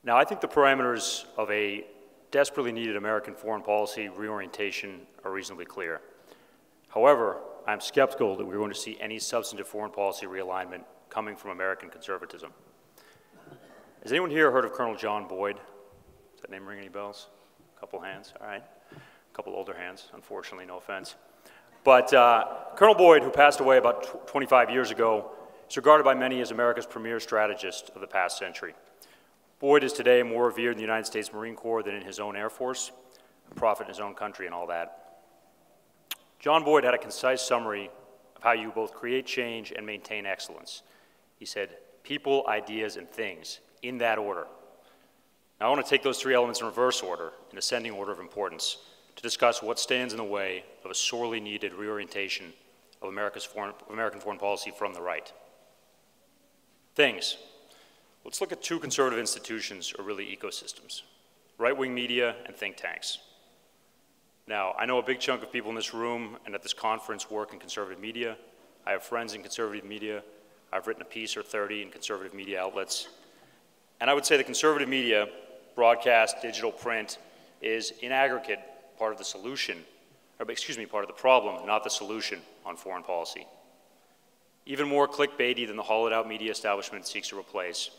Now, I think the parameters of a desperately needed American foreign policy reorientation are reasonably clear. However, I'm skeptical that we're going to see any substantive foreign policy realignment coming from American conservatism. Has anyone here heard of Colonel John Boyd? Does that name ring any bells? A couple hands, all right. A couple older hands, unfortunately, no offense. But Colonel Boyd, who passed away about 25 years ago, is regarded by many as America's premier strategist of the past century. Boyd is today more revered in the United States Marine Corps than in his own Air Force, a prophet in his own country and all that. John Boyd had a concise summary of how you both create change and maintain excellence. He said, people, ideas, and things, in that order. Now, I want to take those three elements in reverse order, in ascending order of importance, to discuss what stands in the way of a sorely needed reorientation of American foreign policy from the right. Things. Let's look at two conservative institutions, or really ecosystems, right-wing media and think tanks. Now, I know a big chunk of people in this room and at this conference work in conservative media. I have friends in conservative media. I've written a piece or 30 in conservative media outlets. And I would say the conservative media, broadcast, digital, print, is in aggregate part of the solution, or excuse me, part of the problem, not the solution on foreign policy. Even more clickbaity than the hollowed-out media establishment seeks to replace,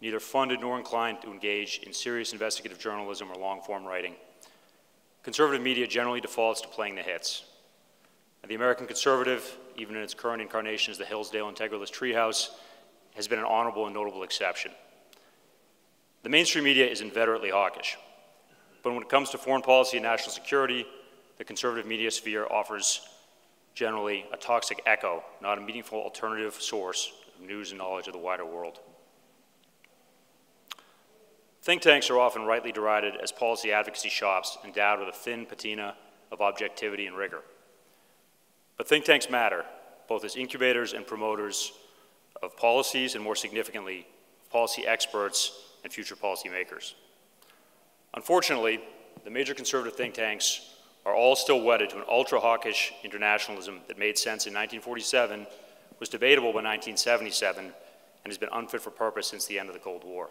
neither funded nor inclined to engage in serious investigative journalism or long-form writing, conservative media generally defaults to playing the hits. And the American conservative, even in its current incarnation as the Hillsdale Integralist Treehouse, has been an honorable and notable exception. The mainstream media is inveterately hawkish, but when it comes to foreign policy and national security, the conservative media sphere offers generally a toxic echo, not a meaningful alternative source of news and knowledge of the wider world. Think tanks are often rightly derided as policy advocacy shops endowed with a thin patina of objectivity and rigor. But think tanks matter, both as incubators and promoters of policies, and more significantly, policy experts and future policymakers. Unfortunately, the major conservative think tanks are all still wedded to an ultra-hawkish internationalism that made sense in 1947, was debatable by 1977, and has been unfit for purpose since the end of the Cold War.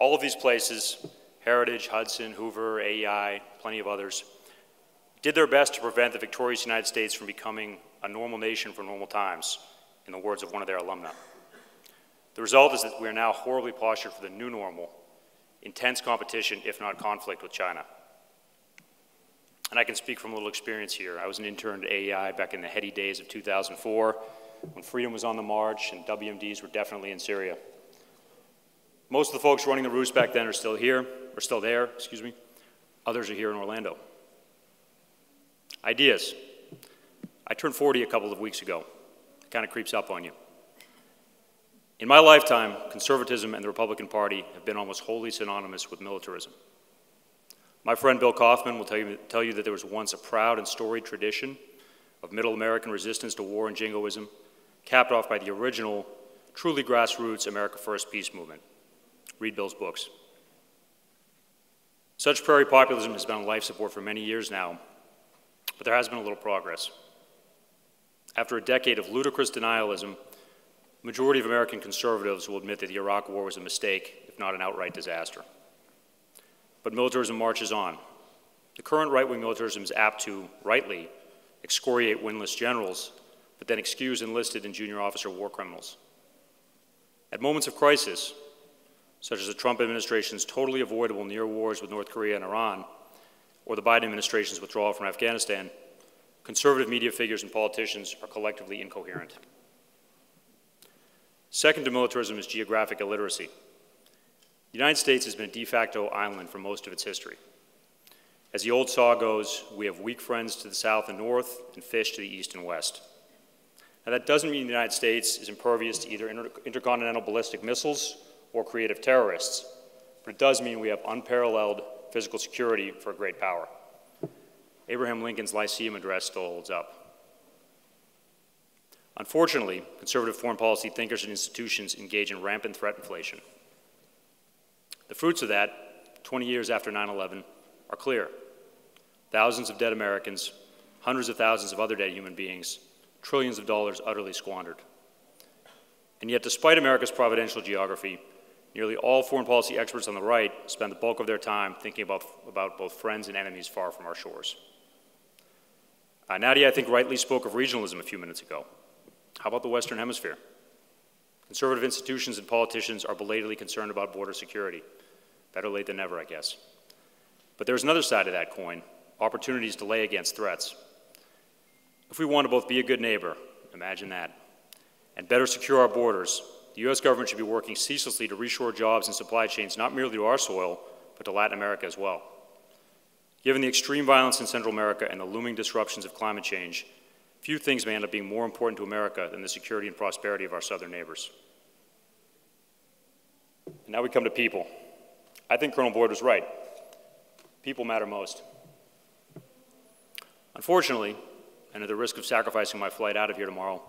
All of these places, Heritage, Hudson, Hoover, AEI, plenty of others, did their best to prevent the victorious United States from becoming a normal nation for normal times, in the words of one of their alumni. The result is that we are now horribly postured for the new normal, intense competition, if not conflict, with China. And I can speak from a little experience here. I was an intern at AEI back in the heady days of 2004, when freedom was on the march and WMDs were definitely in Syria. Most of the folks running the roost back then are still here, or still there, excuse me. Others are here in Orlando. Ideas. I turned 40 a couple of weeks ago. It kind of creeps up on you. In my lifetime, conservatism and the Republican Party have been almost wholly synonymous with militarism. My friend Bill Kaufman will tell you that there was once a proud and storied tradition of middle American resistance to war and jingoism, capped off by the original, truly grassroots America First peace movement. Read Bill's books. Such prairie populism has been on life support for many years now, but there has been a little progress. After a decade of ludicrous denialism, the majority of American conservatives will admit that the Iraq War was a mistake, if not an outright disaster. But militarism marches on. The current right-wing militarism is apt to, rightly, excoriate winless generals, but then excuse enlisted and junior officer war criminals. At moments of crisis, such as the Trump administration's totally avoidable near wars with North Korea and Iran, or the Biden administration's withdrawal from Afghanistan, conservative media figures and politicians are collectively incoherent. Second to militarism is geographic illiteracy. The United States has been a de facto island for most of its history. As the old saw goes, we have weak friends to the south and north and fish to the east and west. Now, that doesn't mean the United States is impervious to either intercontinental ballistic missiles or creative terrorists, but it does mean we have unparalleled physical security for a great power. Abraham Lincoln's Lyceum address still holds up. Unfortunately, conservative foreign policy thinkers and institutions engage in rampant threat inflation. The fruits of that, 20 years after 9/11, are clear. Thousands of dead Americans, hundreds of thousands of other dead human beings, trillions of dollars utterly squandered. And yet, despite America's providential geography, Nearly all foreign policy experts on the right spend the bulk of their time thinking about both friends and enemies far from our shores. Nadia, I think, rightly spoke of regionalism a few minutes ago. How about the Western Hemisphere? Conservative institutions and politicians are belatedly concerned about border security. Better late than never, I guess. But there's another side of that coin, opportunities to lay against threats. If we want to both be a good neighbor, imagine that, and better secure our borders, the U.S. government should be working ceaselessly to reshore jobs and supply chains not merely to our soil, but to Latin America as well. Given the extreme violence in Central America and the looming disruptions of climate change, few things may end up being more important to America than the security and prosperity of our southern neighbors. And now we come to people. I think Colonel Boyd was right. People matter most. Unfortunately, and at the risk of sacrificing my flight out of here tomorrow,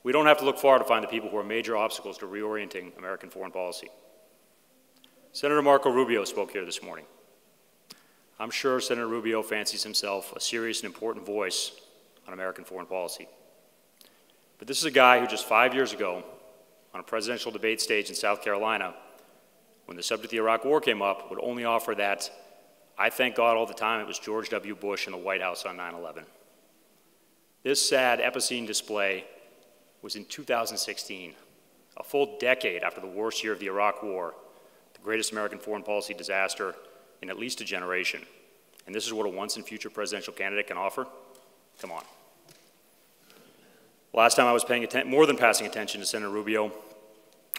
we don't have to look far to find the people who are major obstacles to reorienting American foreign policy. Senator Marco Rubio spoke here this morning. I'm sure Senator Rubio fancies himself a serious and important voice on American foreign policy. But this is a guy who just 5 years ago, on a presidential debate stage in South Carolina, when the subject of the Iraq War came up, would only offer that, I thank God all the time it was George W. Bush in the White House on 9/11. This sad epicene display was in 2016, a full decade after the worst year of the Iraq War, the greatest American foreign policy disaster in at least a generation. And this is what a once and future presidential candidate can offer? Come on. Last time I was paying more than passing attention to Senator Rubio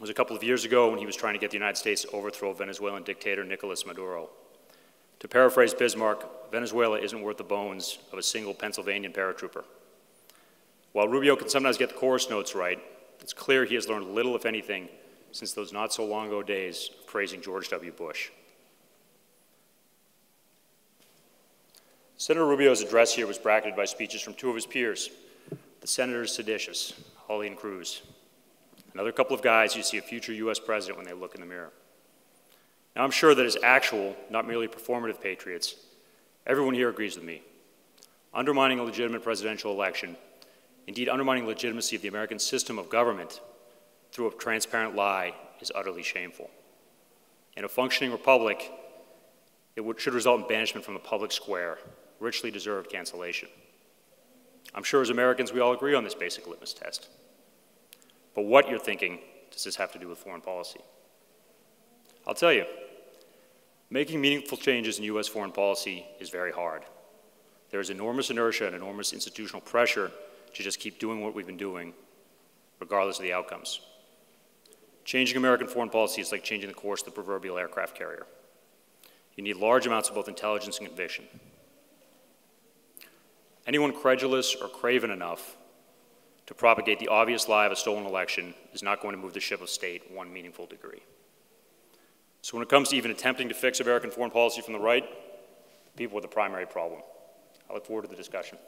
was a couple of years ago when he was trying to get the United States to overthrow Venezuelan dictator Nicolas Maduro. To paraphrase Bismarck, Venezuela isn't worth the bones of a single Pennsylvanian paratrooper. While Rubio can sometimes get the chorus notes right, it's clear he has learned little, if anything, since those not so long ago days of praising George W. Bush. Senator Rubio's address here was bracketed by speeches from two of his peers, the senators seditious, Hawley and Cruz. Another couple of guys who see a future US president when they look in the mirror. Now I'm sure that as actual, not merely performative patriots, everyone here agrees with me. Undermining a legitimate presidential election, indeed undermining legitimacy of the American system of government through a transparent lie is utterly shameful. In a functioning republic, it should result in banishment from the public square, richly deserved cancellation. I'm sure as Americans we all agree on this basic litmus test. But what you're thinking does this have to do with foreign policy? I'll tell you, making meaningful changes in US foreign policy is very hard. There is enormous inertia and enormous institutional pressure to just keep doing what we've been doing, regardless of the outcomes. Changing American foreign policy is like changing the course of the proverbial aircraft carrier. You need large amounts of both intelligence and conviction. Anyone credulous or craven enough to propagate the obvious lie of a stolen election is not going to move the ship of state one meaningful degree. So when it comes to even attempting to fix American foreign policy from the right, people are the primary problem. I look forward to the discussion.